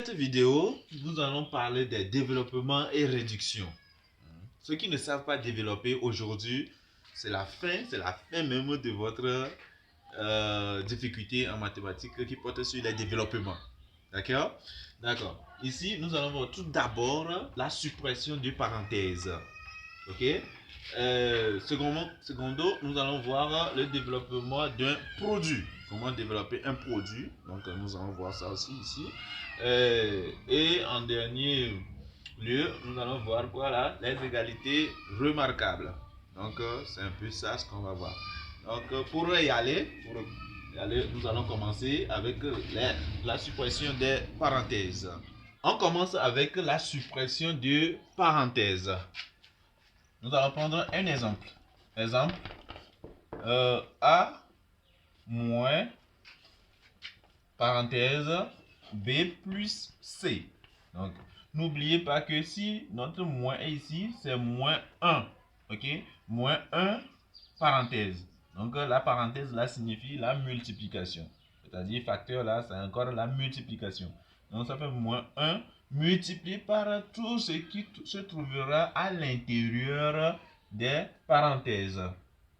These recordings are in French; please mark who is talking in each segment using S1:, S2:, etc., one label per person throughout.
S1: cette vidéo, nous allons parler des développements et réductions. Ceux qui ne savent pas développer aujourd'hui, c'est la fin même de votre difficulté en mathématiques qui porte sur les développements. D'accord? D'accord. Ici, nous allons voir tout d'abord la suppression de parenthèses. Ok? Secondo, nous allons voir le développement d'un produit. Comment développer un produit. Donc, nous allons voir ça aussi ici. Et en dernier lieu, nous allons voir quoi là? Les égalités remarquables. Donc, c'est un peu ça ce qu'on va voir. Donc, pour y aller, nous allons commencer avec la suppression des parenthèses. On commence avec la suppression de parenthèses. Nous allons prendre un exemple. Exemple, A moins parenthèse B plus C. Donc, n'oubliez pas que si notre moins est ici, c'est moins 1. Ok? Moins 1 parenthèse. Donc, la parenthèse là signifie la multiplication. C'est-à-dire, facteur là, c'est encore la multiplication. Donc, ça fait moins 1 multiplié par tout ce qui se trouvera à l'intérieur des parenthèses.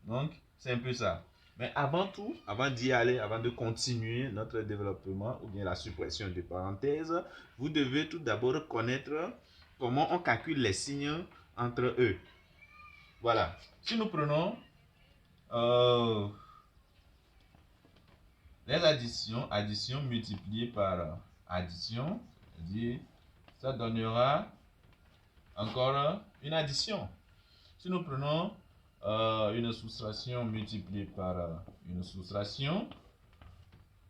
S1: Donc, c'est un peu ça. Mais avant tout, avant d'y aller, avant de continuer notre développement ou bien la suppression des parenthèses, vous devez tout d'abord connaître comment on calcule les signes entre eux. Voilà. Si nous prenons les addition multipliées par addition, c'est-à-dire ça donnera encore une addition. Si nous prenons une soustraction multipliée par une soustraction,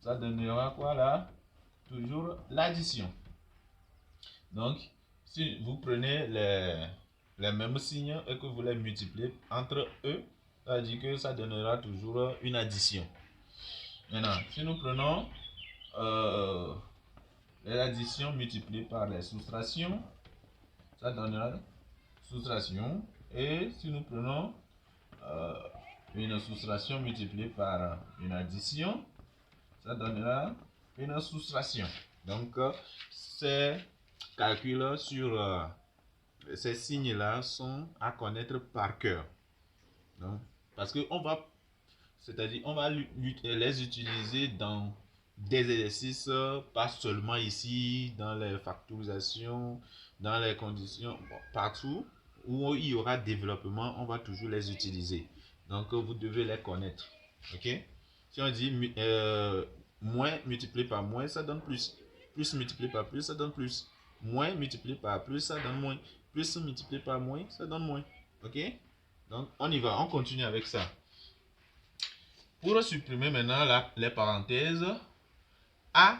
S1: ça donnera quoi là? Toujours l'addition. Donc, si vous prenez les mêmes signes et que vous les multipliez entre eux, ça veut dire que ça donnera toujours une addition. Maintenant, si nous prenons les additions multipliées par les soustractions, ça donnera soustraction. Et si nous prenons une soustraction multipliée par une addition, ça donnera une soustraction. Donc, ces calculs sur ces signes-là sont à connaître par cœur. Donc, parce que on va les utiliser dans des exercices, pas seulement ici, dans les factorisations, dans les conditions, partout où il y aura développement, on va toujours les utiliser. Donc, vous devez les connaître. Ok? Si on dit moins multiplié par moins, ça donne plus. Plus multiplié par plus, ça donne plus. Moins multiplié par plus, ça donne moins. Plus multiplié par moins, ça donne moins. Ok? Donc, on y va. On continue avec ça. Pour supprimer maintenant les parenthèses, A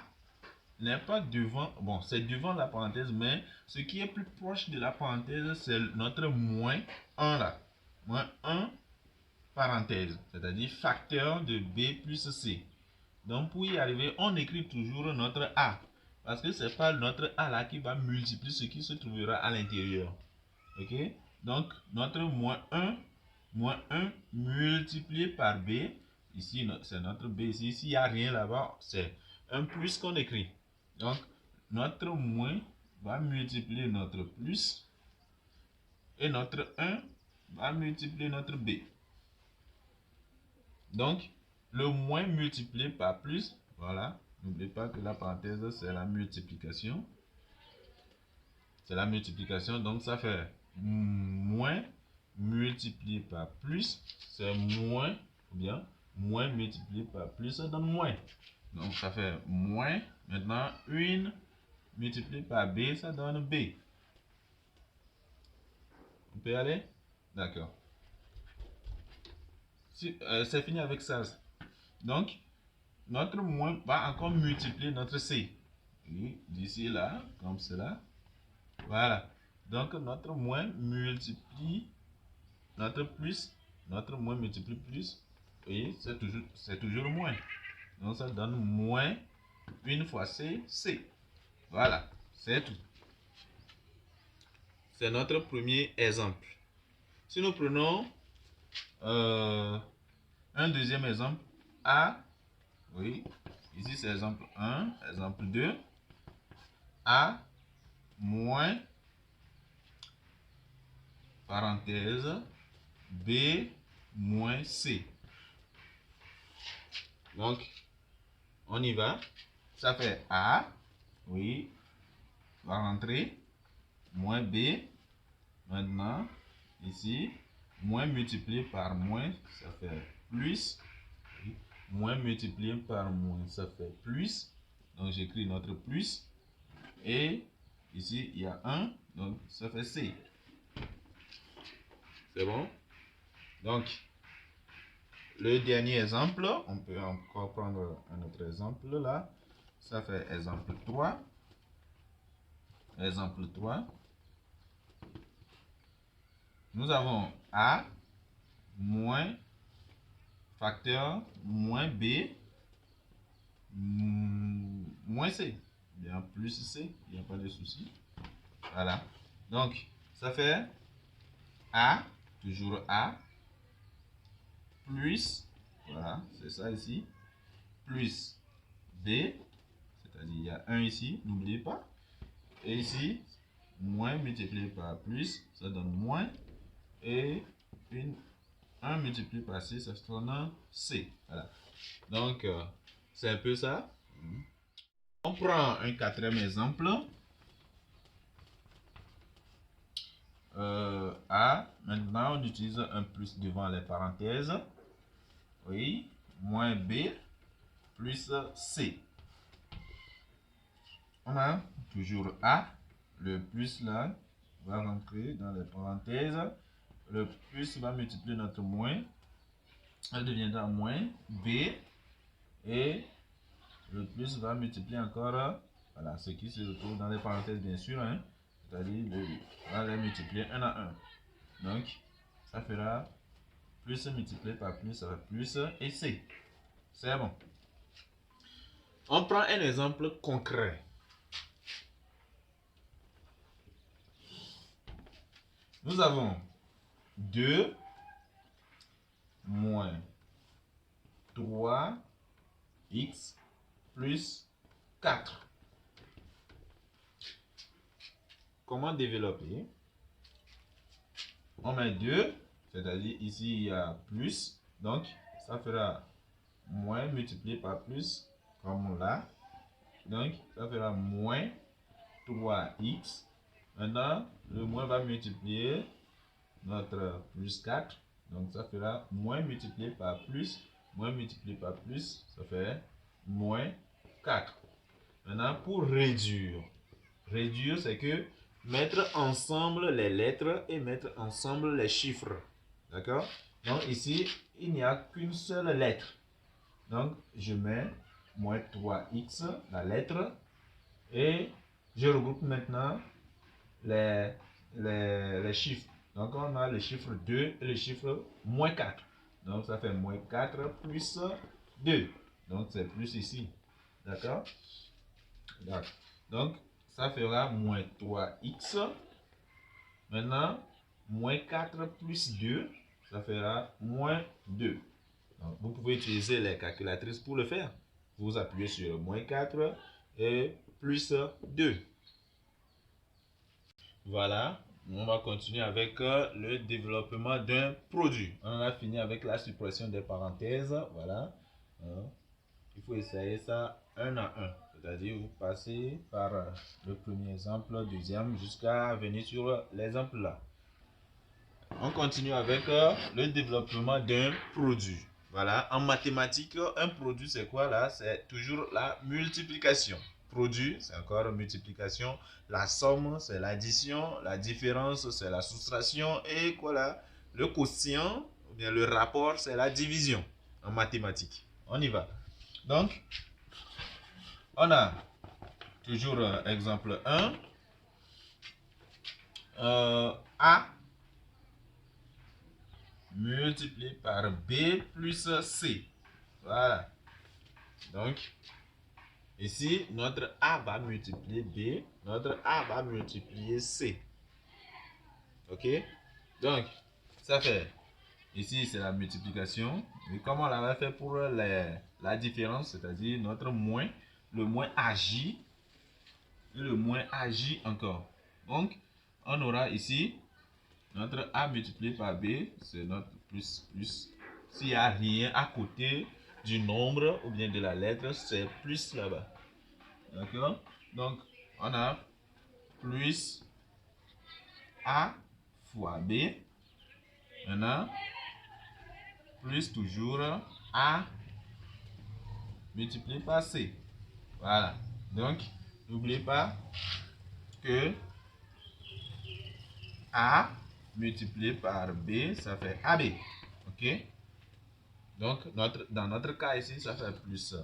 S1: n'est pas devant, bon, c'est devant la parenthèse, mais ce qui est plus proche de la parenthèse, c'est notre moins 1 là. Moins 1 parenthèse, c'est-à-dire facteur de B plus C. Donc, pour y arriver, on écrit toujours notre A. Parce que ce n'est pas notre A là qui va multiplier ce qui se trouvera à l'intérieur. Ok? Donc, notre moins 1 multiplié par B. Ici, c'est notre B. Ici, s'il n'y a rien là-bas, c'est un plus qu'on écrit. Donc, notre moins va multiplier notre plus. Et notre 1 va multiplier notre B. Donc, le moins multiplié par plus, voilà. N'oubliez pas que la parenthèse, c'est la multiplication. C'est la multiplication, donc ça fait moins multiplié par plus, c'est moins, ou bien moins multiplié par plus, ça donne moins. Donc ça fait moins, maintenant 1 multiplié par B, ça donne B. On peut y aller? D'accord. C'est fini avec ça. Donc, notre moins va encore multiplier notre C. D'ici là, comme cela. Voilà. Donc, notre moins multiplie notre plus. Notre moins multiplie plus. Et c'est toujours moins. Donc, ça donne moins 1 fois C, C. Voilà. C'est tout. C'est notre premier exemple. Si nous prenons un deuxième exemple, A, oui, ici c'est exemple 1, exemple 2. A moins parenthèse B moins C. Donc, on y va. Ça fait A, oui, va rentrer, moins B. Maintenant, ici, moins multiplié par moins, ça fait plus. Oui. Moins multiplié par moins, ça fait plus. Donc, j'écris notre plus. Et ici, il y a 1, donc ça fait C. C'est bon? Donc, le dernier exemple, on peut encore prendre un autre exemple là. Ça fait exemple 3. Exemple 3. Nous avons A moins facteur moins B moins C. Bien plus C, il n'y a pas de souci. Voilà. Donc, ça fait A, toujours A, plus, voilà, c'est ça ici, plus B, c'est-à-dire il y a 1 ici, n'oubliez pas. Et ici, moins multiplié par plus, ça donne moins. Et 1 multiplié par C, ça donne C. Voilà. Donc, c'est un peu ça. On prend un quatrième exemple. A, maintenant on utilise un plus devant les parenthèses. Oui, moins B plus C. On a toujours A, le plus là va rentrer dans les parenthèses. Le plus va multiplier notre moins. Elle deviendra moins B. Et le plus va multiplier encore, voilà, ce qui se retrouve dans les parenthèses bien sûr, hein, c'est-à-dire on va les multiplier 1 à 1. Donc, ça fera plus multiplié par plus, ça va plus et C. C'est bon. On prend un exemple concret. Nous avons 2 moins 3x plus 4. Comment développer? On met 2, c'est-à-dire ici il y a plus, donc ça fera moins multiplié par plus, comme là. Donc ça fera moins 3x. Maintenant, le moins va multiplier notre plus 4. Donc ça fera moins multiplié par plus. Moins multiplié par plus, ça fait moins 4. Maintenant, pour réduire. Réduire, c'est que mettre ensemble les lettres et mettre ensemble les chiffres. D'accord? Donc ici, il n'y a qu'une seule lettre. Donc, je mets moins 3x, la lettre, et je regroupe maintenant les chiffres. Donc, on a le chiffre 2 et le chiffre moins 4. Donc, ça fait moins 4 plus 2. Donc, c'est plus ici. D'accord? Donc, ça fera moins 3x. Maintenant, moins 4 plus 2, ça fera moins 2. Donc, vous pouvez utiliser les calculatrices pour le faire. Vous appuyez sur moins 4 et plus 2. Voilà, on va continuer avec le développement d'un produit. On a fini avec la suppression des parenthèses. Voilà. Il faut essayer ça un à un. C'est-à-dire, vous passez par le premier exemple, deuxième, jusqu'à venir sur l'exemple là. On continue avec le développement d'un produit. Voilà, en mathématiques, un produit c'est quoi là? C'est toujours la multiplication. Produit, c'est encore multiplication. La somme, c'est l'addition. La différence, c'est la soustraction. Et quoi là? Le quotient, ou bien le rapport, c'est la division en mathématiques. On y va. Donc, on a toujours exemple 1. A multiplié par B plus C. Voilà. Donc, ici, notre A va multiplier B, notre A va multiplier C. Ok? Donc, ça fait, ici, c'est la multiplication. Et comment on l'avait fait pour la différence, c'est-à-dire notre moins, le moins agit et le moins agit encore. Donc, on aura ici notre A multiplié par B, c'est notre plus. S'il n'y a rien à côté du nombre ou bien de la lettre, c'est plus là-bas. D'accord? Donc, on a plus A fois B. Maintenant, plus toujours A multiplié par C. Voilà. Donc, n'oubliez pas que A multiplié par B, ça fait AB. Ok? Donc, dans notre cas ici, ça fait plus.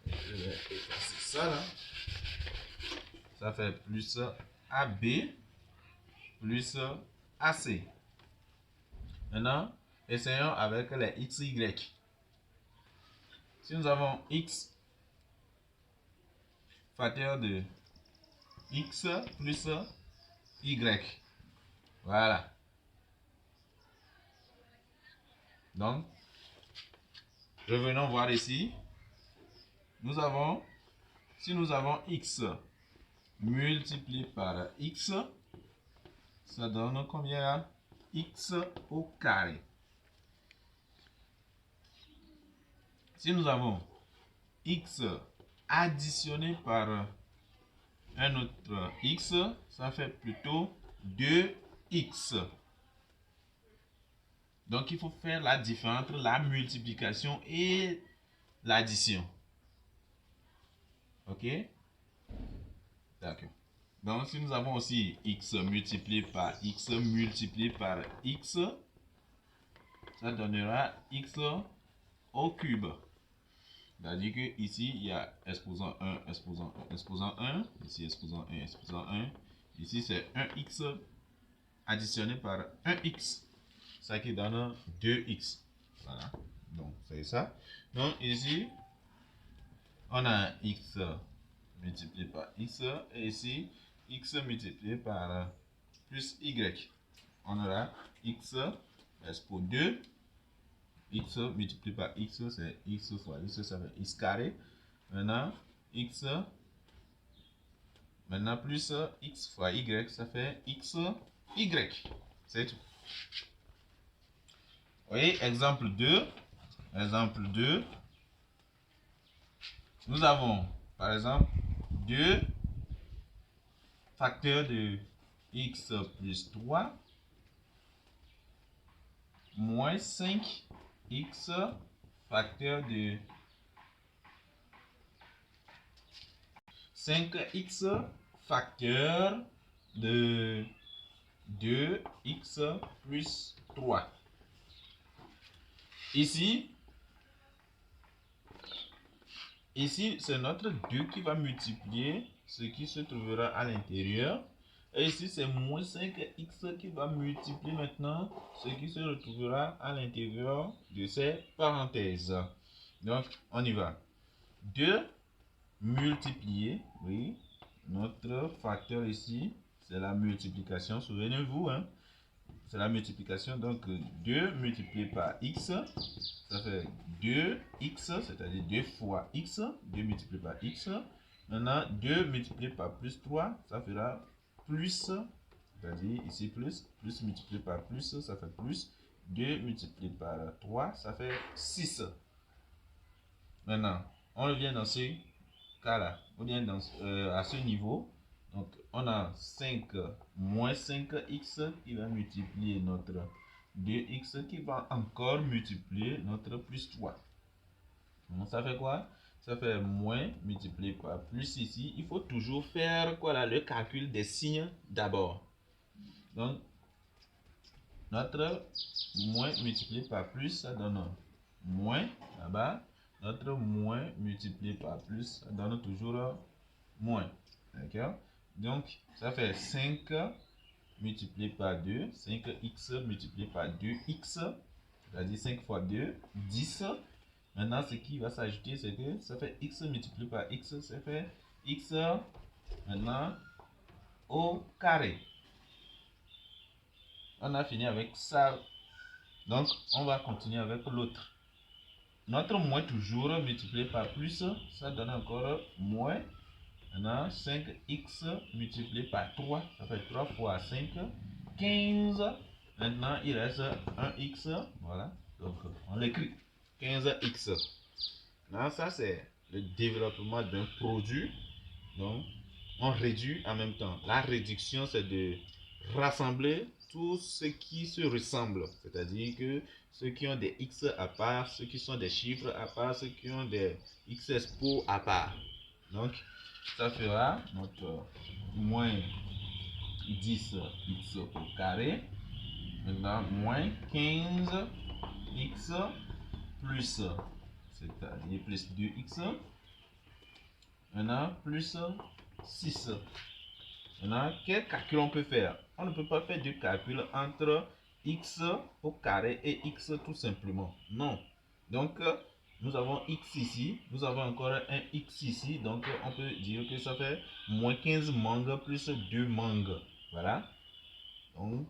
S1: Je vais effacer ça là. Ça fait plus AB plus AC. Maintenant, essayons avec les XY. Si nous avons X facteur de X plus Y. Voilà. Donc, revenons voir ici. Si nous avons X multiplié par X, ça donne combien? X au carré. Si nous avons X additionné par un autre X, ça fait plutôt 2X. Donc, il faut faire la différence entre la multiplication et l'addition. Ok? D'accord. Donc, si nous avons aussi X multiplié par X multiplié par X, ça donnera X au cube. C'est-à-dire que ici, il y a exposant 1, exposant 1, exposant 1. Ici, exposant 1, exposant 1. Ici, c'est 1x additionné par 1x. Ça qui donne 2x. Voilà. Donc, c'est ça. Donc, ici, on a x multiplié par x. Et ici, x multiplié par plus y. On aura x expo 2. X multiplié par x, c'est x fois x, ça fait x carré. Maintenant, x, maintenant plus x fois y, ça fait x, y. C'est tout. Oui, exemple 2. Exemple 2. Nous avons, par exemple, 2 facteurs de x plus 3 moins 5x facteur de 5x facteur de 2x plus 3. Ici, c'est notre 2 qui va multiplier ce qui se trouvera à l'intérieur. Et ici, c'est moins 5x qui va multiplier maintenant ce qui se retrouvera à l'intérieur de ces parenthèses. Donc, on y va. 2 multiplié, oui, notre facteur ici, c'est la multiplication, souvenez-vous, hein, c'est la multiplication, donc 2 multiplié par x, ça fait 2x, c'est-à-dire 2 fois x, 2 multiplié par x. Maintenant, 2 multiplié par plus 3, ça fera plus, c'est-à-dire ici plus multiplié par plus, ça fait plus. 2 multiplié par 3, ça fait 6. Maintenant, on revient dans ce cas-là, on vient à ce niveau. Donc, on a 5 moins 5x qui va multiplier notre 2x qui va encore multiplier notre plus 3. Donc, ça fait quoi? Ça fait moins multiplié par plus ici. Il faut toujours faire quoi là? Le calcul des signes d'abord. Donc, notre moins multiplié par plus, ça donne moins là-bas. Notre moins multiplié par plus, ça donne toujours moins. D'accord? Donc, ça fait 5 multiplié par 2. 5x multiplié par 2x. C'est-à-dire 5 fois 2, 10. Maintenant, ce qui va s'ajouter, c'est que ça fait x multiplié par x, ça fait x maintenant au carré. On a fini avec ça. Donc, on va continuer avec l'autre. Notre moins toujours multiplié par plus, ça donne encore moins. Maintenant, 5x multiplié par 3, ça fait 3 fois 5, 15. Maintenant, il reste 1x. Voilà. Donc, on l'écrit. 15x. Maintenant, ça, c'est le développement d'un produit. Donc, on réduit en même temps. La réduction, c'est de rassembler tout ce qui se ressemble. C'est-à-dire que ceux qui ont des x à part, ceux qui sont des chiffres à part, ceux qui ont des x expo à part. Donc, ça fera notre moins 10x au carré. Maintenant, moins 15x plus, c'est-à-dire plus 2x. Maintenant, plus 6. Maintenant, quel calcul on peut faire? On ne peut pas faire de calcul entre x au carré et x tout simplement. Non. Donc, nous avons x ici. Nous avons encore un x ici. Donc, on peut dire que ça fait moins 15 mangues plus 2 mangues. Voilà. Donc,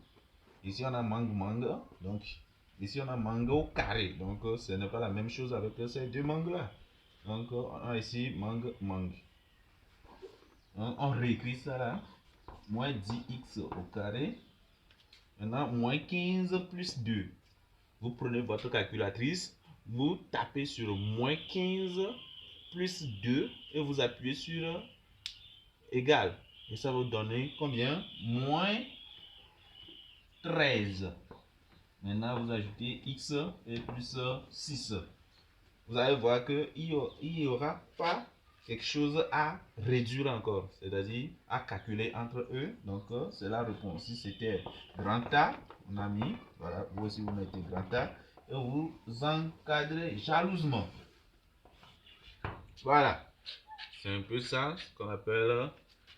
S1: ici, on a mangue. Donc, ici, on a mangue au carré. Donc, ce n'est pas la même chose avec ces deux mangues-là. Donc, on a ici mangue. Donc, on réécrit ça là. Moins 10x au carré. Maintenant, moins 15 plus 2. Vous prenez votre calculatrice, vous tapez sur moins 15 plus 2 et vous appuyez sur égal. Et ça va vous donner combien? Moins 13. Maintenant, vous ajoutez x et plus 6. Vous allez voir qu'il n'y aura pas quelque chose à réduire encore, c'est-à-dire à calculer entre eux. Donc, c'est la réponse. Si c'était grand A, on a mis, voilà, vous aussi vous mettez grand A et vous encadrez jalousement. Voilà, c'est un peu ça ce qu'on appelle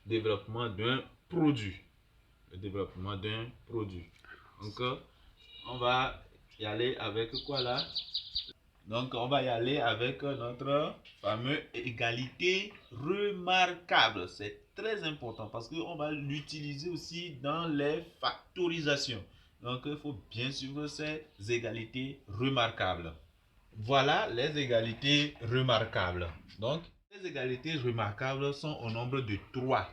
S1: développement d'un produit. Le développement d'un produit. Donc, on va y aller avec quoi là? Donc, on va y aller avec notre fameux égalité remarquable. C'est très important parce qu'on va l'utiliser aussi dans les factorisations. Donc, il faut bien suivre ces égalités remarquables. Voilà les égalités remarquables. Donc, les égalités remarquables sont au nombre de 3.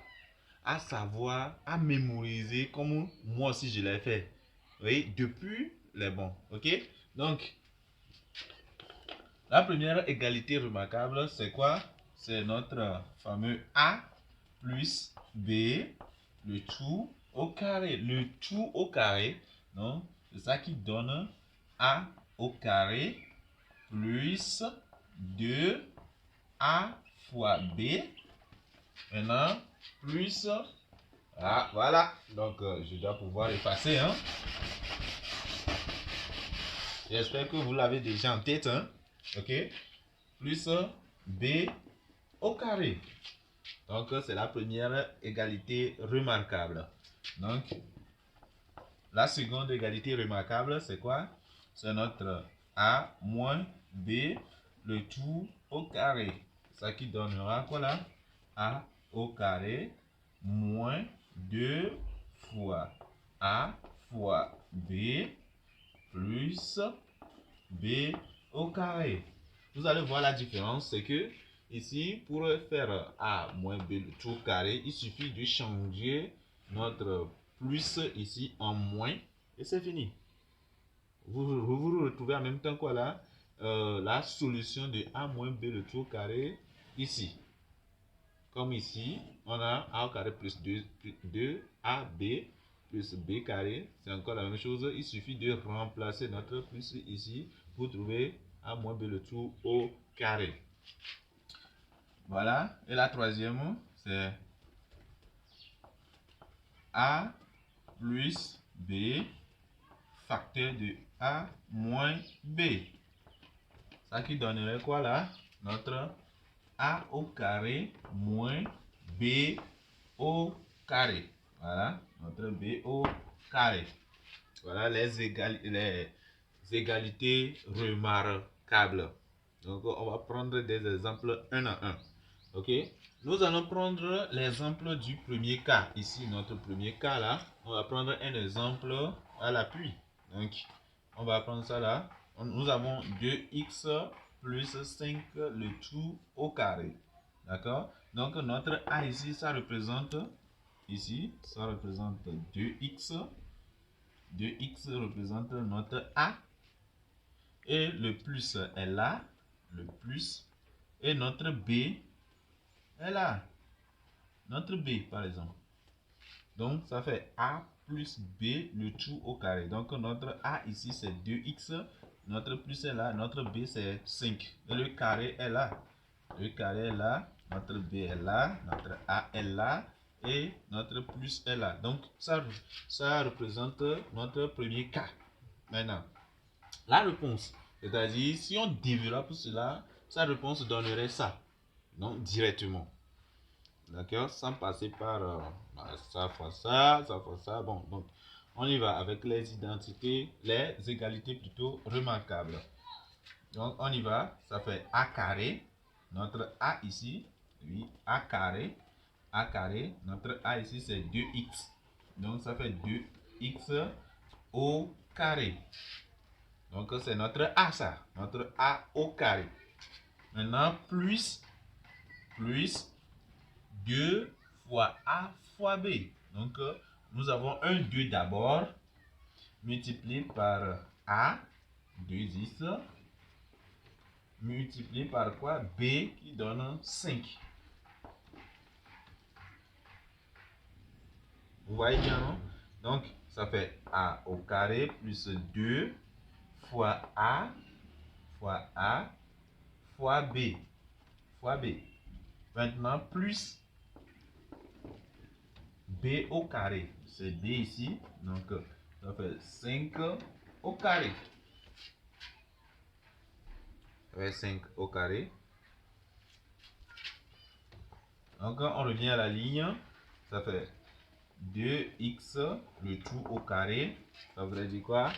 S1: À savoir, à mémoriser comme moi aussi je l'ai fait. Oui, depuis les bons. Ok? Donc, la première égalité remarquable, c'est quoi? C'est notre fameux A plus B, le tout au carré. Le tout au carré, donc c'est ça qui donne A au carré plus 2A fois B. Maintenant, plus... Ah, voilà. Donc, je dois pouvoir effacer. Hein? J'espère que vous l'avez déjà en tête. Hein? Ok? Plus B au carré. Donc, c'est la première égalité remarquable. Donc, la seconde égalité remarquable, c'est quoi? C'est notre A moins B, le tout au carré. Ça qui donnera quoi là? A au carré moins 2 fois A fois B plus B au carré. Vous allez voir la différence, c'est que ici, pour faire A moins B le tout carré, il suffit de changer notre plus ici en moins et c'est fini. Vous retrouvez en même temps quoi là? La solution de A moins B le tout carré ici. Comme ici, on a A au carré plus 2 AB plus B carré. C'est encore la même chose. Il suffit de remplacer notre plus ici pour trouver A moins B le tout au carré. Voilà. Et la troisième, c'est A plus B facteur de A moins B. Ça qui donnerait quoi là? Notre A au carré moins B au carré. Voilà, notre B au carré. Voilà les égalités remarquables. Donc, on va prendre des exemples un à un. Ok? Nous allons prendre l'exemple du premier cas. Ici, notre premier cas là. On va prendre un exemple à l'appui. Donc, on va prendre ça là. Nous avons 2x plus 5 le tout au carré. D'accord? Donc notre A ici, ça représente, ici, ça représente 2x. 2x représente notre A. Et le plus est là, le plus. Et notre B est là. Notre B, par exemple. Donc, ça fait A plus B, le tout au carré. Donc, notre A ici, c'est 2x. Notre plus est là. Notre B, c'est 5. Et le carré est là. Le carré est là. Notre B est là. Notre A est là. Et notre plus est là. Donc, ça représente notre premier cas. Maintenant, la réponse. C'est-à-dire, si on développe cela, sa réponse donnerait ça. Donc, directement. D'accord? Sans passer par ça fois ça, ça fois ça. Bon, donc, on y va avec les identités, les égalités plutôt remarquables. Donc, on y va. Ça fait A carré. Notre A ici, oui, A carré. A carré. Notre A ici, c'est 2x. Donc, ça fait 2x au carré. Donc, c'est notre A, ça. Notre A au carré. Maintenant, plus 2 fois A fois B. Donc, nous avons un 2 d'abord, multiplié par A, 2x, multiplié par quoi? B qui donne 5. Vous voyez bien, non? Donc, ça fait A au carré plus 2 fois A fois B. Fois B. Maintenant, plus B au carré. C'est B ici. Donc, ça fait 5 au carré. Ça fait 5 au carré. Donc, on revient à la ligne. Ça fait 2x, le tout au carré. Ça voudrait dire quoi?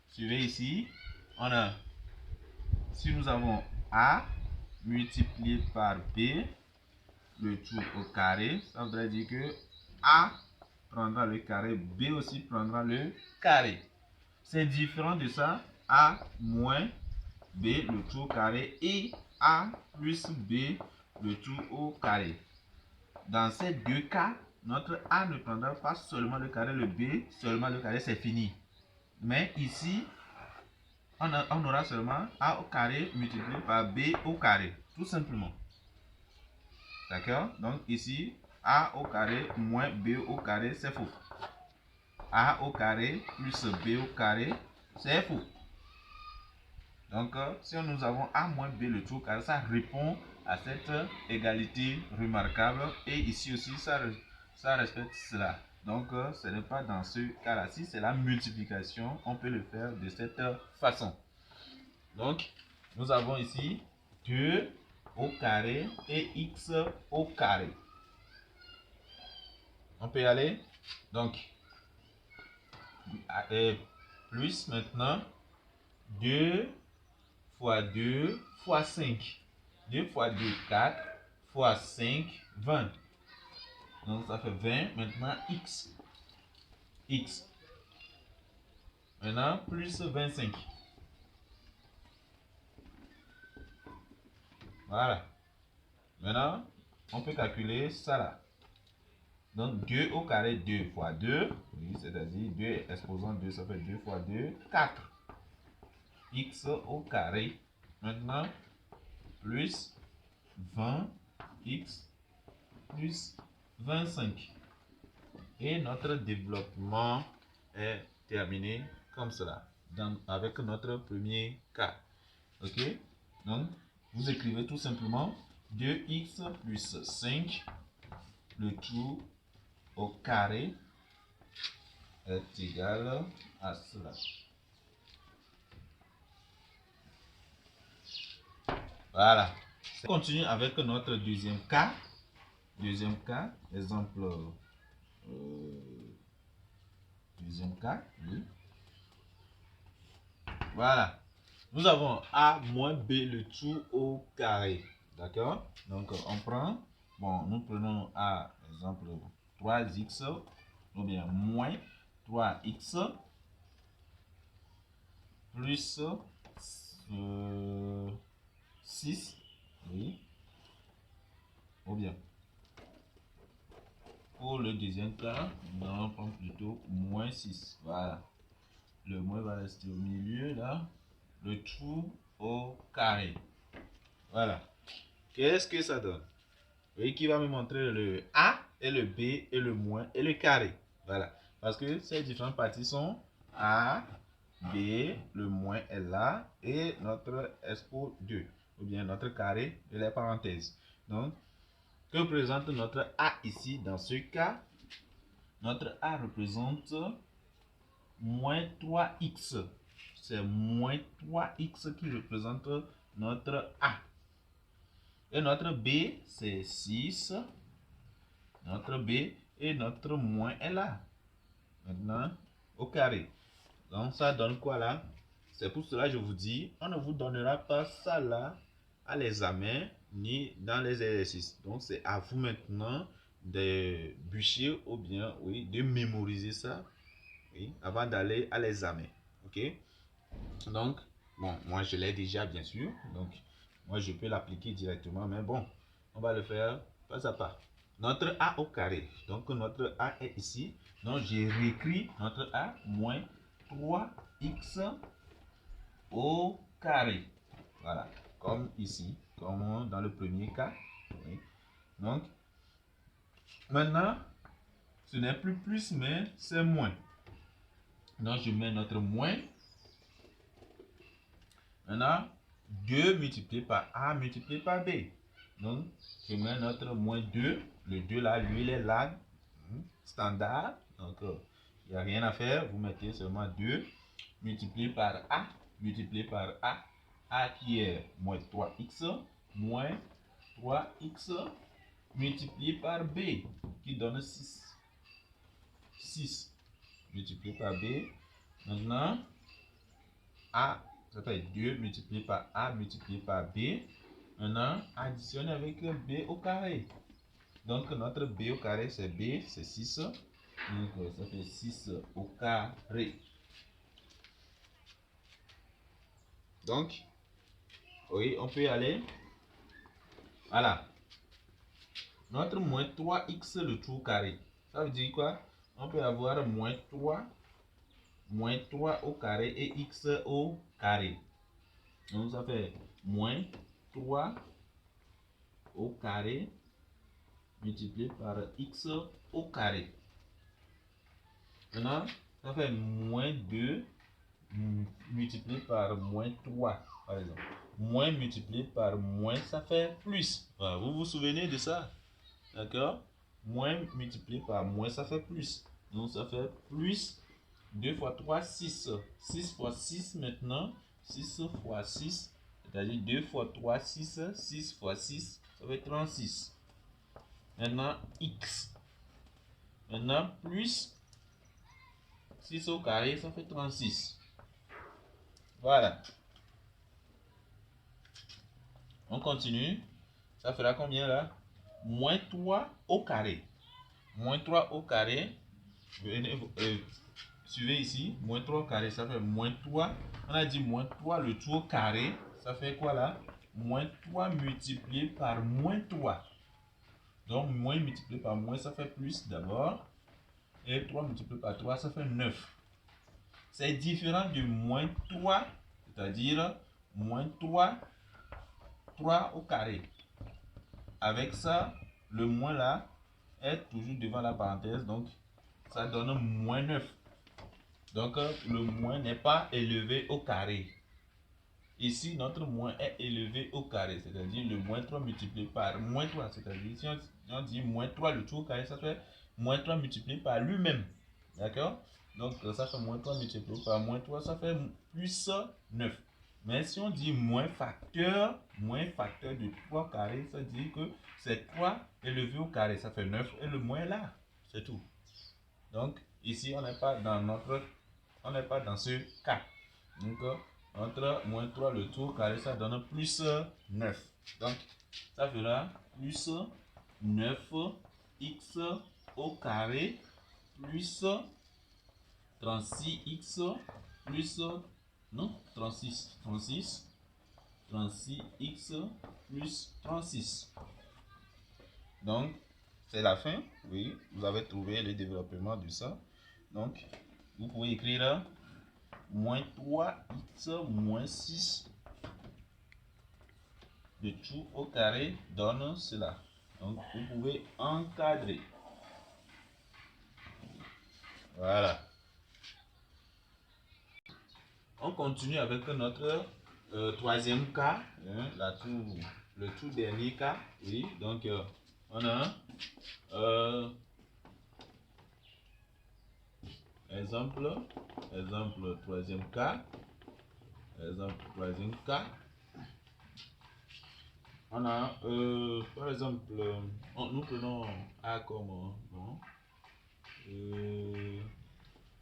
S1: Suivez ici. On a, si nous avons A multiplié par B, le tout au carré, ça voudrait dire que A prendra le carré, B aussi prendra le carré. C'est différent de ça, A moins B, le tout au carré, et A plus B, le tout au carré. Dans ces deux cas, notre A ne prendra pas seulement le carré, le B, seulement le carré, c'est fini. Mais ici, on aura seulement A au carré multiplié par B au carré, tout simplement. D'accord? Donc ici, A au carré moins B au carré, c'est faux. A au carré plus B au carré, c'est faux. Donc, si nous avons A moins B le tout au carré, ça répond à cette égalité remarquable. Et ici aussi, ça respecte cela. Donc, ce n'est pas dans ce cas-là. Si c'est la multiplication, on peut le faire de cette façon. Donc, nous avons ici 2 au carré et x au carré. On peut y aller. Donc, plus maintenant 2 fois 2 fois 5. 2 fois 2, 4 fois 5, 20. Donc, ça fait 20. Maintenant, x. X. Maintenant, plus 25. Voilà. Maintenant, on peut calculer ça là. Donc, 2 au carré, 2 fois 2. Oui, c'est-à-dire 2 exposant 2, ça fait 2 fois 2, 4. X au carré. Maintenant, plus 20x plus 25. Et notre développement est terminé comme cela, avec notre premier cas. Ok? Donc, vous écrivez tout simplement 2x plus 5, le tout au carré est égal à cela. Voilà. On continue avec notre deuxième cas. Deuxième cas, exemple, deuxième cas, oui. Voilà. Nous avons A moins B le tout au carré. D'accord? Donc, on prend, bon, nous prenons A, exemple, 3x, ou bien moins 3x, plus 6, oui, Ou bien, pour le deuxième cas, on prend plutôt moins 6. Voilà. Le moins va rester au milieu là. Le tout au carré. Voilà. Qu'est-ce que ça donne? Vous voyez qui va me montrer le A et le B et le moins et le carré. Voilà. Parce que ces différentes parties sont A, B, le moins est là et notre expo 2. Ou bien notre carré de la parenthèse. Donc, que représente notre A ici dans ce cas? Notre A représente moins 3x. C'est moins 3x qui représente notre A. Et notre B, c'est 6. Notre B et notre moins est là. Maintenant, au carré. Donc, ça donne quoi là? C'est pour cela que je vous dis, on ne vous donnera pas ça là à l'examen ni dans les exercices. Donc, c'est à vous maintenant de bûcher ou bien, oui, de mémoriser ça, oui, avant d'aller à l'examen. Ok? Donc, bon, moi je l'ai déjà bien sûr. Donc, moi je peux l'appliquer directement, mais bon, on va le faire pas à pas. Notre A au carré. Donc, notre A est ici. Donc, j'ai réécrit notre A moins 3x au carré. Voilà, comme ici, comme dans le premier cas. Oui. Donc, maintenant, ce n'est plus plus, mais c'est moins. Donc, je mets notre moins. Maintenant, 2 multiplié par A multiplié par B. Donc, je mets notre moins 2. Le 2 là, lui, il est là, standard. Donc, il n'y a rien à faire. Vous mettez seulement 2 multiplié par A. Multiplié par A. A qui est moins 3x. Moins 3x multiplié par B qui donne 6. 6 multiplié par B. Maintenant, A, ça fait 2 multiplié par A multiplié par B. Maintenant, additionne avec B au carré. Donc, notre B au carré, c'est B, c'est 6. Donc, ça fait 6 au carré. Donc, oui, on peut y aller. Voilà. Notre moins 3x le tout carré. Ça veut dire quoi? On peut avoir moins 3 au carré et x au carré. Donc, ça fait moins 3 au carré multiplié par x au carré. Maintenant, ça fait moins 2 multiplié par moins 3, par exemple. Moins multiplié par moins, ça fait plus. Voilà, vous vous souvenez de ça? D'accord? Moins multiplié par moins, ça fait plus. Donc, ça fait plus 2 fois 3, 6. 6 fois 6 maintenant. 6 fois 6, c'est-à-dire 2 fois 3, 6. 6 fois 6, ça fait 36. Maintenant, x. Maintenant, plus 6 au carré, ça fait 36. Voilà. On continue. Ça fera combien là? Moins 3 au carré. Moins 3 au carré. Venez, suivez ici. Moins 3 au carré, ça fait moins 3. On a dit moins 3, le tout au carré. Ça fait quoi là? Moins 3 multiplié par moins 3. Donc, moins multiplié par moins, ça fait plus d'abord. Et 3 multiplié par 3, ça fait 9. C'est différent de moins 3, c'est-à-dire moins 3 au carré. Avec ça, le moins là est toujours devant la parenthèse, donc ça donne moins 9. Donc le moins n'est pas élevé au carré. Ici, notre moins est élevé au carré, c'est-à-dire le moins 3 multiplié par moins 3. C'est-à-dire, si on dit moins 3, le tout au carré, ça fait moins 3 multiplié par lui-même. D'accord? Donc, ça fait moins 3 multiplié par moins 3, ça fait plus 9. Mais si on dit moins facteur de 3 carré, ça dit que c'est 3 élevé au carré, ça fait 9 et le moins est là. C'est tout. Donc, ici, on n'est pas dans ce cas. Donc, entre moins 3 le tout au carré, ça donne plus 9. Donc, ça fera plus 9x au carré plus 36x plus, non, 36x plus 36. Donc, c'est la fin. Oui, vous avez trouvé le développement de ça. Donc, vous pouvez écrire moins 3x moins 6 de tout au carré donne cela. Donc, vous pouvez encadrer. Voilà. On continue avec notre troisième cas, hein, le tout dernier cas. Oui, donc on a exemple, troisième cas. On a, par exemple, nous prenons A comme bon,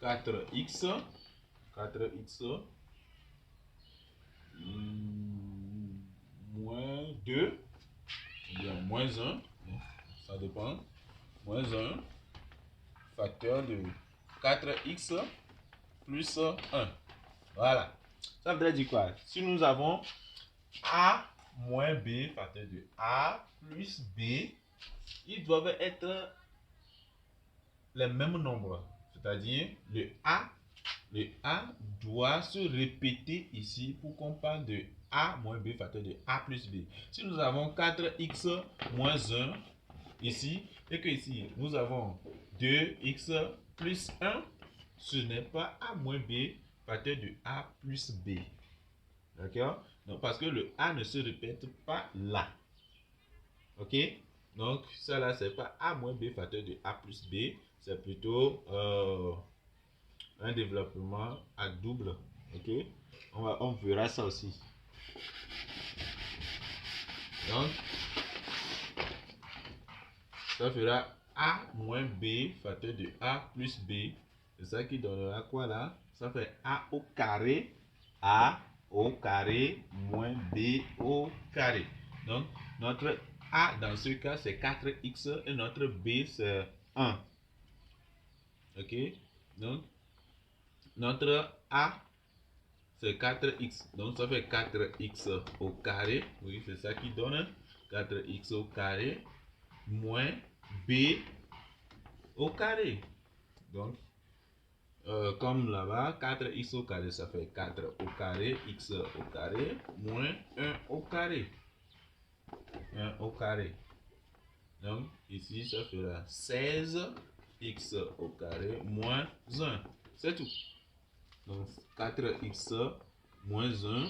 S1: 4x moins 2, ou bien moins 1, ça dépend, moins 1, facteur de 4x plus 1. Voilà. Ça veut dire quoi? Si nous avons A moins B, facteur de A plus B, ils doivent être les mêmes nombres. C'est-à-dire le A doit se répéter ici pour qu'on parle de A moins B facteur de A plus B. Si nous avons 4x moins 1 ici, et que ici nous avons 2x plus 1, ce n'est pas A moins B facteur de A plus B. D'accord? Donc, parce que le A ne se répète pas là. Ok? Donc, ça là, c'est pas A moins B facteur de A plus B. C'est plutôt un développement à double. Ok? On verra ça aussi. Donc, ça fera A moins B facteur de A plus B. C'est ça qui donnera quoi là? Ça fait A au carré. A au carré moins B au carré. Donc, notre A dans ce cas, c'est 4x et notre B, c'est 1. Ok? Donc, notre A, c'est 4x. Donc, ça fait 4x au carré. Oui, c'est ça qui donne 4x au carré moins B au carré. Donc, comme là-bas, 4x au carré, ça fait 4 au carré, x au carré, moins 1 au carré. 1 au carré. Donc, ici, ça fera 16x au carré moins 1. C'est tout. Donc, 4x moins 1,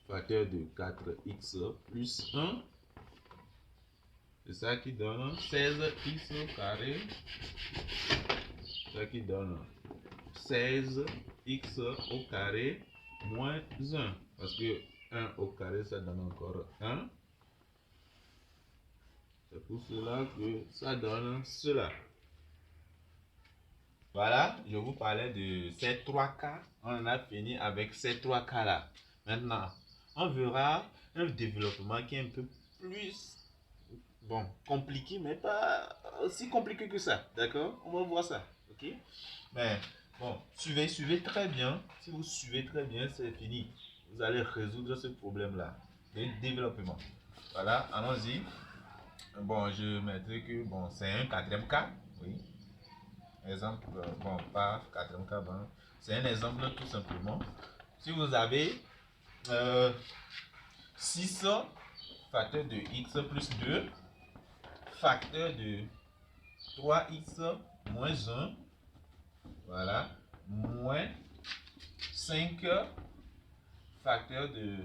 S1: facteur de 4x plus 1. C'est ça qui donne 16x au carré. Ça qui donne 16x au carré moins 1. Parce que 1 au carré, ça donne encore 1. C'est pour cela que ça donne cela. Voilà, je vous parlais de ces trois cas. On en a fini avec ces trois cas-là. Maintenant, on verra un développement qui est un peu plus compliqué, mais pas aussi compliqué que ça. D'accord? On va voir ça. Ok? Mais bon, suivez très bien. Si vous suivez très bien, c'est fini. Vous allez résoudre ce problème-là de développement. Voilà, allons-y. Bon, je mettrai que c'est un quatrième cas. Oui. Exemple, pas quatrième cas, c'est un exemple tout simplement. Si vous avez 6 facteur de x plus 2, facteur de 3x moins 1, voilà, moins 5 facteur de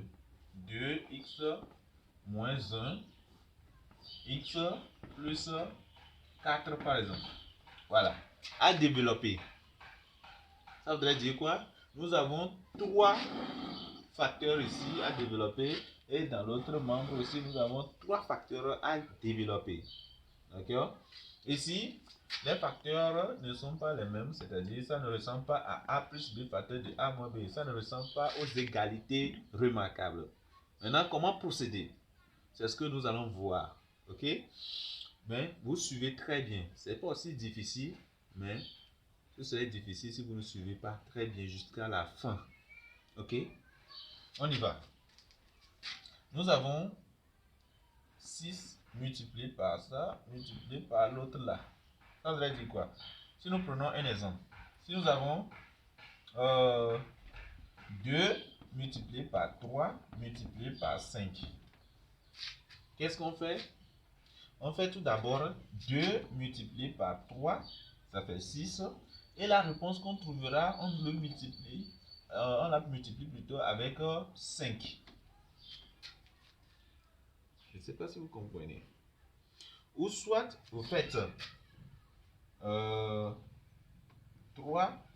S1: 2x moins 1, x plus 4 par exemple. Voilà, à développer. Ça voudrait dire quoi? Nous avons 3 facteurs ici à développer et dans l'autre membre aussi, nous avons 3 facteurs à développer. D'accord? Ici, les facteurs ne sont pas les mêmes, c'est-à-dire ça ne ressemble pas à A plus B facteur de A moins B. Ça ne ressemble pas aux égalités remarquables. Maintenant, comment procéder? C'est ce que nous allons voir. Ok? Mais vous suivez très bien. C'est pas aussi difficile, mais ce serait difficile si vous ne suivez pas très bien jusqu'à la fin. Ok? On y va. Nous avons multiplié par ça, multiplié par l'autre là. Ça voudrait dire quoi? Si nous prenons un exemple, si nous avons 2 multiplié par 3 multiplié par 5, qu'est-ce qu'on fait? On fait tout d'abord 2 multiplié par 3, ça fait 6. Et la réponse qu'on trouvera, on la multiplie plutôt avec 5. Je ne sais pas si vous comprenez. Ou soit vous faites 3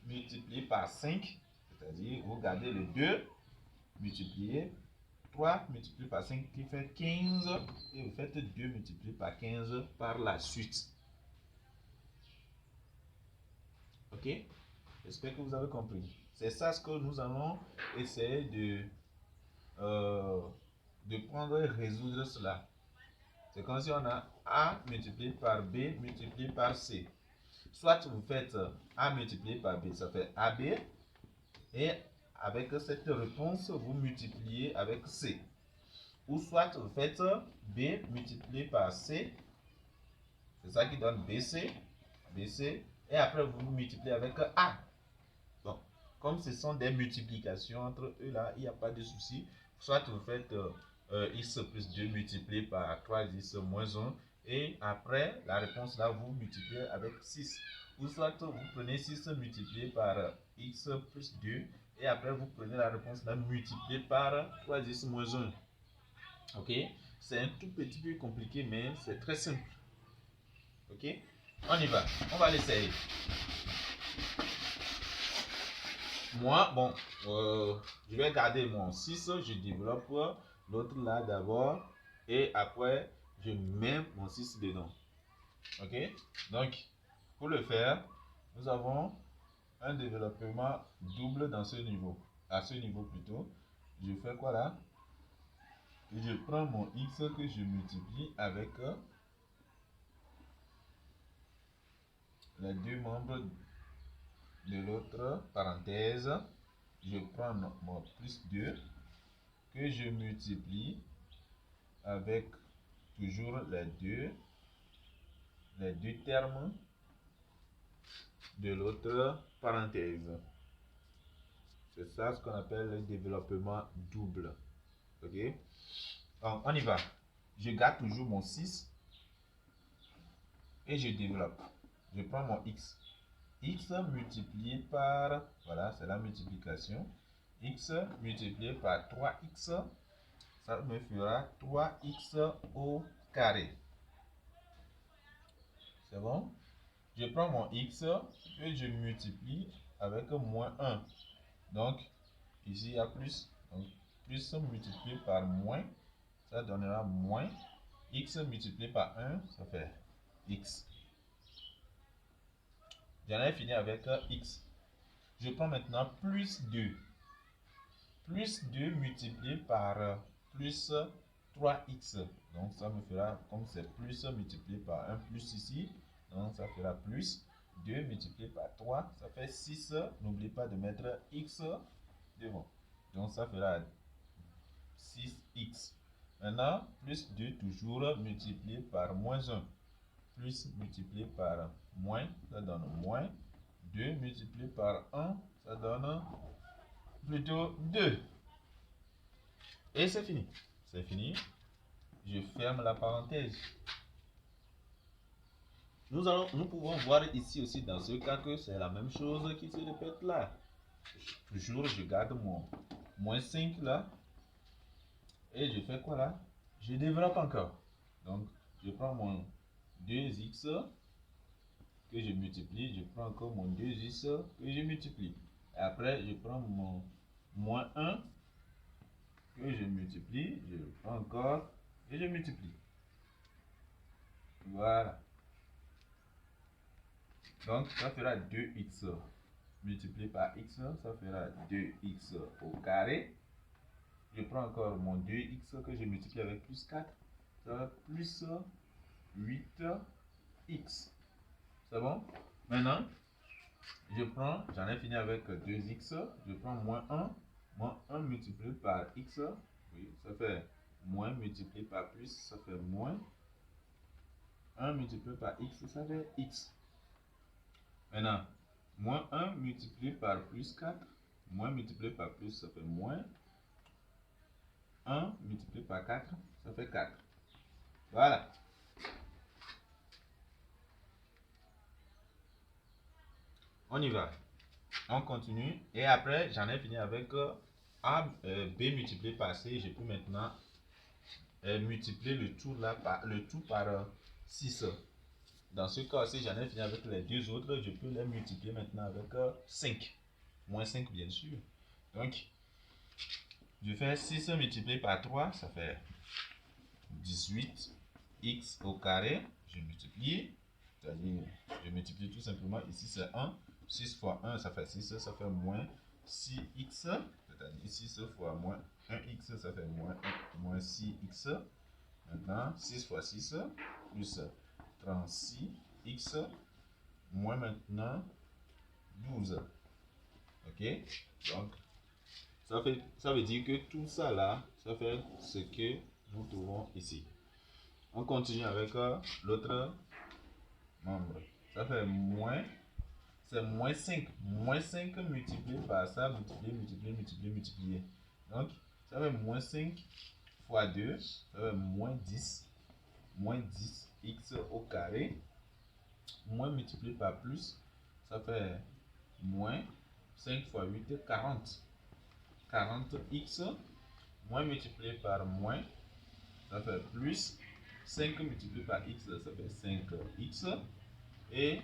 S1: multiplié par 5, c'est-à-dire vous gardez le 2 multiplié 3 multiplié par 5 qui fait 15 et vous faites 2 multiplié par 15 par la suite. Ok? J'espère que vous avez compris. C'est ça ce que nous allons essayer de prendre et résoudre cela. C'est comme si on a A multiplié par B multiplié par C. Soit vous faites A multiplié par B, ça fait AB. Et avec cette réponse, vous multipliez avec C. Ou soit vous faites B multiplié par C. C'est ça qui donne BC. BC. Et après, vous multipliez avec A. Donc, comme ce sont des multiplications entre eux là, il n'y a pas de souci. Soit vous faites x plus 2 multiplié par 3x moins 1. Et après, la réponse là, vous multipliez avec 6. Ou soit vous prenez 6 multiplié par x plus 2. Et après, vous prenez la réponse là multipliée par 3x moins 1. Ok? C'est un tout petit peu compliqué, mais c'est très simple. Ok? On y va. On va l'essayer. Moi, bon, je vais garder mon 6, je développe l'autre là d'abord et après je mets mon 6 dedans. Ok? Donc, pour le faire, nous avons un développement double dans ce niveau. À ce niveau plutôt, je fais quoi là? Je prends mon x que je multiplie avec les deux membres de l'autre parenthèse. Je prends mon plus 2 que je multiplie avec toujours les deux termes de l'autre parenthèse. C'est ça ce qu'on appelle le développement double. Ok? Donc, on y va. Je garde toujours mon 6 et je développe. Je prends mon x. X multiplié par, voilà, c'est la multiplication. X multiplié par 3x, ça me fera 3x au carré. C'est bon? Je prends mon x et je multiplie avec moins 1. Donc, ici, il y a plus. Donc, plus multiplié par moins, ça donnera moins. X multiplié par 1, ça fait x. J'en ai fini avec x. Je prends maintenant plus 2. Plus 2 multiplié par plus 3x. Donc, ça me fera, comme c'est plus multiplié par 1 plus ici, donc ça fera plus 2 multiplié par 3, ça fait 6. N'oubliez pas de mettre x devant. Donc, ça fera 6x. Maintenant, plus 2 toujours multiplié par moins 1. Plus multiplié par moins, ça donne moins. 2 multiplié par 1, ça donne plutôt 2. Et c'est fini. C'est fini. Je ferme la parenthèse. Nous pouvons voir ici aussi dans ce cas que c'est la même chose qui se répète là. Toujours, je garde mon moins 5 là. Et je fais quoi là? Je développe encore. Donc, je prends mon 2x que je multiplie. Je prends encore mon 2x que je multiplie. Et après, je prends mon moins 1 que je multiplie. Je prends encore et je multiplie. Voilà. Donc, ça fera 2x multiplié par x, ça fera 2x au carré. Je prends encore mon 2x que je multiplie avec plus 4, ça va plus 8x. C'est bon? Maintenant, j'en ai fini avec 2x, je prends moins 1 multiplié par x, oui, ça fait moins multiplié par plus, ça fait moins. 1 multiplié par x, ça fait x. Maintenant, moins 1 multiplié par plus 4, moins multiplié par plus, ça fait moins. 1 multiplié par 4, ça fait 4. Voilà. On y va. On continue. Et après, j'en ai fini avec A, B multiplié par C. Je peux maintenant multiplier le tout par 6. Dans ce cas-ci, j'en ai fini avec les deux autres. Je peux les multiplier maintenant avec 5. Moins 5, bien sûr. Donc, je fais 6 multiplié par 3, ça fait 18 x au carré. Je multiplie. C'est-à-dire, je multiplie tout simplement. Ici, c'est 1. 6 fois 1, ça fait 6. Ça fait moins 6x. C'est-à-dire, 6 fois moins 1x, ça fait moins 6x. Maintenant, 6 fois 6, plus 36x, moins maintenant 12. Ok? Donc, ça veut dire que tout ça là, ça fait ce que nous trouvons ici. On continue avec l'autre membre. Ça fait moins, c'est moins 5. Moins 5 multiplié par ça, multiplié. Donc, ça fait moins 5 fois 2, ça fait moins 10. Moins 10x au carré. Moins multiplié par plus, ça fait moins 5 fois 8, 40. 40x, moins multiplié par moins, ça fait plus. 5 multiplié par x, ça fait 5x. Et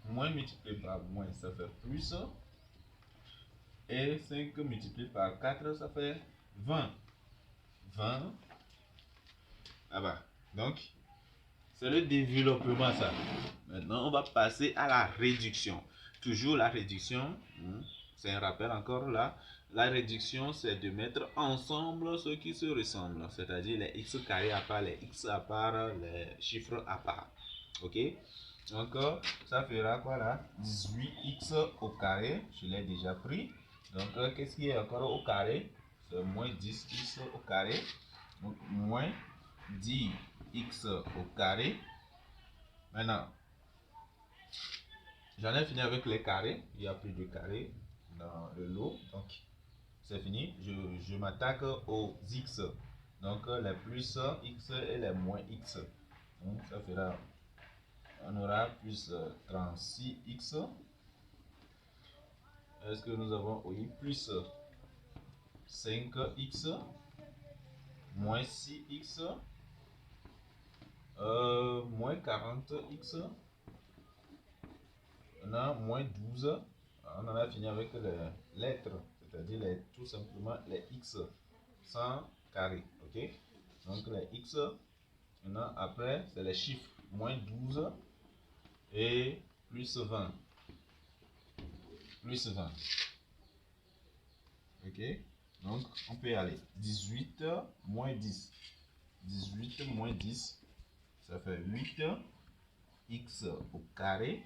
S1: moins multiplié par moins, ça fait plus. Et 5 multiplié par 4, ça fait 20. 20. Ah bah, donc, c'est le développement, ça. Maintenant, on va passer à la réduction. Toujours la réduction, c'est un rappel encore là. La réduction, c'est de mettre ensemble ce qui se ressemble. C'est-à-dire les x carrés à part, les x à part, les chiffres à part. Ok? Donc, ça fera quoi là? 18x au carré. Je l'ai déjà pris. Donc, qu'est-ce qui est encore au carré? C'est moins 10x au carré. Donc, moins 10x au carré. Maintenant, j'en ai fini avec les carrés. Il n'y a plus de carrés dans le lot. Donc, c'est fini. Je m'attaque aux x. Donc, les plus x et les moins x. Donc, ça fera, on aura plus 36x. Est-ce que nous avons, oui, plus 5x, moins 6x, moins 40x. On a moins 12. On en a fini avec les lettres, c'est-à-dire tout simplement les x sans carré. Ok? Donc les x, maintenant après, c'est les chiffres. Moins 12 et plus 20. Plus 20. Ok? Donc on peut y aller. 18 moins 10. 18 moins 10, ça fait 8 x au carré.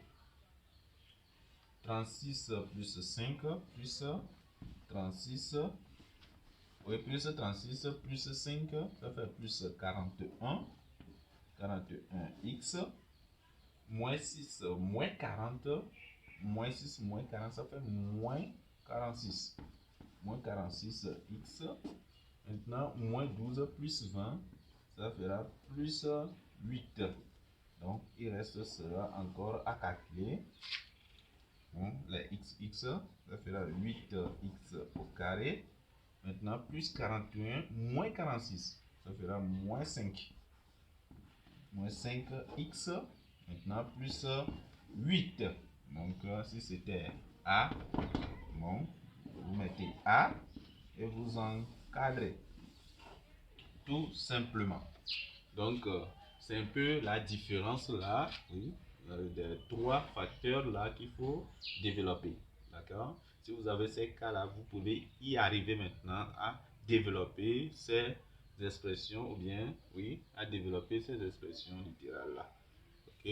S1: 36 plus 5 plus 36. Oui, plus 36 plus 5, ça fait plus 41. 41x. Moins 6 moins 40. Moins 6 moins 40, ça fait moins 46. Moins 46x. Maintenant, moins 12 plus 20, ça fera plus 8. Donc, il reste cela encore à calculer. Bon, les xx, ça fera 8x au carré. Maintenant, plus 41, moins 46, ça fera moins 5. Moins 5x. Maintenant, plus 8. Donc, si c'était A, bon, vous mettez A et vous encadrez. Tout simplement. Donc, c'est un peu la différence là, oui, des trois facteurs là qu'il faut développer. D'accord? Si vous avez ces cas-là, vous pouvez y arriver maintenant à développer ces expressions ou bien, oui, à développer ces expressions littérales là. Ok?